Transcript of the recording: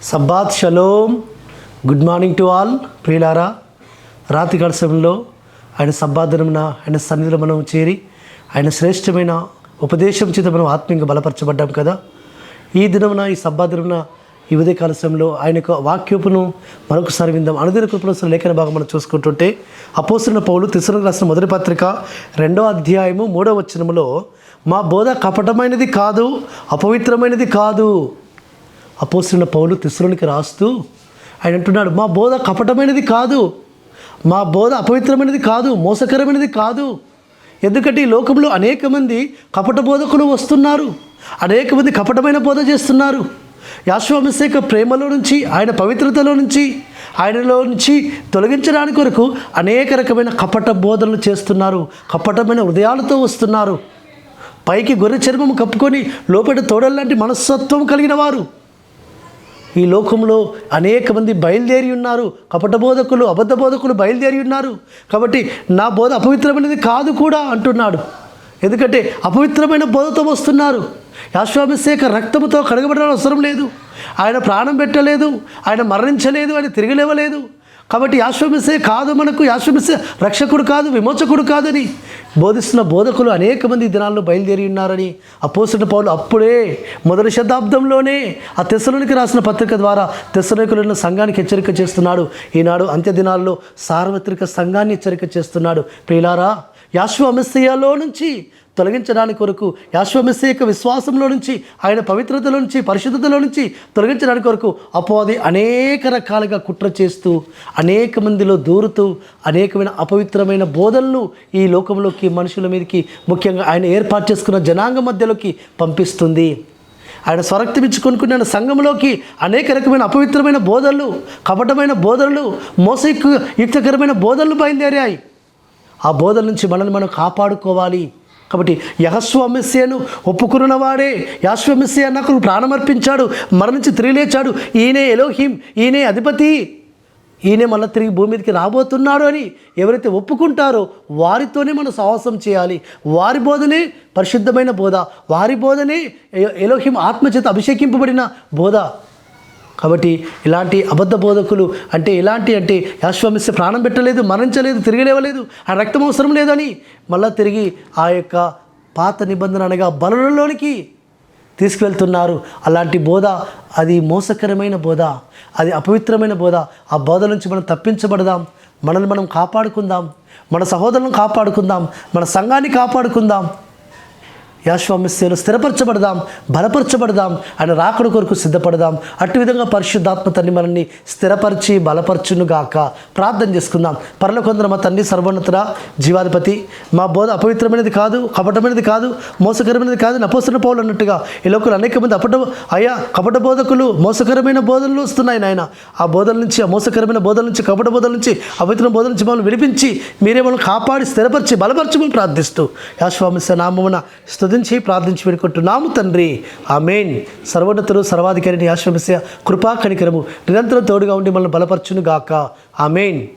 Sabbath shalom. Good morning to all. ప్రియులారా, రాత్రి కాల సమయంలో ఆయన సబ్బాత్ దినమున ఆయన సన్నిధిలో మనం చేరి ఆయన శ్రేష్టమైన ఉపదేశం చేత మనం ఆత్మీయంగా బలపరచబడ్డాం కదా. ఈ దినమున, ఈ సబ్బాత్ దినమున, ఈ ఉదయకాల సమయంలో ఆయన యొక్క వాక్యపును మరొకసారి విందాం. అనుదిన కృపలో లేఖన భాగం మనం చూసుకుంటుంటే, అపోస్తలుడైన పౌలు తెస్సలోనికీయులకు రాసిన మొదటి పత్రిక 2వ అధ్యాయము 3వ వచనములో, మా బోధ కపటమైనది కాదు, అపవిత్రమైనది కాదు. అపోస్తలుడైన పౌలు తెస్సలోనికి రాస్తూ ఆయన అంటున్నాడు, మా బోధ కపటమైనది కాదు, మా బోధ అపవిత్రమైనది కాదు, మోసకరమైనది కాదు. ఎందుకంటే ఈ లోకంలో అనేక మంది కపట బోధకులు వస్తున్నారు, అనేక మంది కపటమైన బోధ చేస్తున్నారు. యెహోవా మెస్సీయ ప్రేమలో నుంచి, ఆయన పవిత్రతలో నుంచి, ఆయనలో నుంచి తొలగించడానికి కొరకు అనేక రకమైన కపట బోధనలు చేస్తున్నారు. కపటమైన హృదయాలతో వస్తున్నారు. పైకి గొర్రె చర్మం కప్పుకొని లోపల తోడల్లాంటి మనస్తత్వం కలిగిన వారు ఈ లోకంలో అనేక మంది బయలుదేరి ఉన్నారు. కపట బోధకులు, అబద్ధ బోధకులు బయలుదేరి ఉన్నారు. కాబట్టి నా బోధ అపవిత్రమైనది కాదు కూడా అంటున్నాడు. ఎందుకంటే అపవిత్రమైన బోధతో వస్తున్నారు. యెహోవా మెస్సీయ రక్తముతో కడగబడడం అవసరం లేదు. ఆయన ప్రాణం పెట్టలేదు, ఆయన మరణించలేదు, ఆయన తిరిగి లేవలేదు. కాబట్టి యెహోవా మెస్సీయ కాదు, మనకు యెహోవా మెస్సీయ రక్షకుడు కాదు, విమోచకుడు కాదని బోధిస్తున్న బోధకులు అనేక మంది దినాల్లో బయలుదేరి ఉన్నారని అపోస్తలుడైన పౌలు అప్పుడే మొదటి శతాబ్దంలోనే ఆ తెస్సలోనికి రాసిన పత్రిక ద్వారా తెస్సలోనికీయుల సంఘానికి హెచ్చరిక చేస్తున్నాడు. ఈనాడు అంత్య దినాల్లో సార్వత్రిక సంఘాన్ని హెచ్చరిక చేస్తున్నాడు. ప్రియులారా, యెహోవా మెస్సీయలో నుంచి తొలగించడానికి కొరకు, యెహోవా మెస్సీయ యొక్క విశ్వాసంలో నుంచి, ఆయన పవిత్రతలో నుంచి, పరిశుద్ధతలో నుంచి తొలగించడానికి కొరకు అపవాది అనేక రకాలుగా కుట్ర చేస్తూ, అనేక మందిలో దూరుతూ, అనేకమైన అపవిత్రమైన బోధనలు ఈ లోకంలోకి, మనుషుల మీదకి, ముఖ్యంగా ఆయన ఏర్పాటు చేసుకున్న జనాంగ మధ్యలోకి పంపిస్తుంది. ఆయన స్వరక్తమిచ్చుకొనుకున్న సంఘంలోకి అనేక రకమైన అపవిత్రమైన బోధనలు, కపటమైన బోధనలు, మోసయుక్తకరమైన బోధనలు బయలుదేరాయి. ఆ బోధల నుంచి మనల్ని మనం కాపాడుకోవాలి. కాబట్టి యెహోవా మెస్సీయను ఒప్పుకున్నవాడే, యెహోవా మెస్సీయ నాకు ప్రాణమర్పించాడు, మరణించి తిరిగి లేచాడు, ఈయనే ఎలోహిం, ఈయనే అధిపతి, ఈయనే మళ్ళీ తిరిగి భూమి మీదకి రాబోతున్నాడు అని ఎవరైతే ఒప్పుకుంటారో వారితోనే మనం సహవాసం చేయాలి. వారి బోధనే పరిశుద్ధమైన బోధ, వారి బోధనే ఎలోహిం ఆత్మచేత అభిషేకింపబడిన బోధ. కాబట్టి ఇలాంటి అబద్ధ బోధకులు అంటే యెహోవా మెస్సీయ ప్రాణం పెట్టలేదు, మరణించలేదు, తిరిగి లేవలేదు, ఆ రక్తం అవసరం లేదని మళ్ళీ తిరిగి ఆ యొక్క పాత నిబంధన అనగా బలులలోనికి తీసుకువెళ్తున్నారు. అలాంటి బోధ అది మోసకరమైన బోధ, అది అపవిత్రమైన బోధ. ఆ బోధ నుంచి మనం తప్పించబడదాం, మనల్ని మనం కాపాడుకుందాం, మన సహోదరులను కాపాడుకుందాం, మన సంఘాన్ని కాపాడుకుందాం. యెహోవా మెస్సీయలో స్థిరపరచబడదాం, బలపరచబడదాం, ఆయన రాకడ కొరకు సిద్ధపడదాం. అటు విధంగా పరిశుద్ధాత్మ తండ్రి మనల్ని స్థిరపరిచి బలపరచునుగాక. ప్రార్థన చేసుకుందాం. పరలోకమందున్న మా తండ్రి, సర్వోన్నతుడా, జీవాధిపతి, మా బోధ అపవిత్రమైనది కాదు, కపటమైనది కాదు, మోసకరమైనది కాదు. అపోస్తలుడైన పౌలు అన్నట్టుగా ఈ లోకంలో అనేక మంది కపట బోధకులు, మోసకరమైన బోధనలు వస్తున్నాయి నాయన. ఆ బోధల నుంచి, ఆ మోసకరమైన బోధల నుంచి, కపట బోధల నుంచి, అపవిత్ర బోధల నుంచి మమ్మల్ని విడిపించి మీరే మనల్ని కాపాడి స్థిరపరిచి బలపరచమని ప్రార్థిస్తూ యెహోవా మెస్సీయ నామమున స్తుతించి ప్రార్థించి వేడుకుంటున్నాము తండ్రి. ఆమేన్. సర్వోన్నతుడు, సర్వాధికారి యెహోవా మెస్సీయ కృపా కనికరము నిరంతరం తోడుగా ఉండి మనల్ని బలపరచును గాక. ఆమేన్.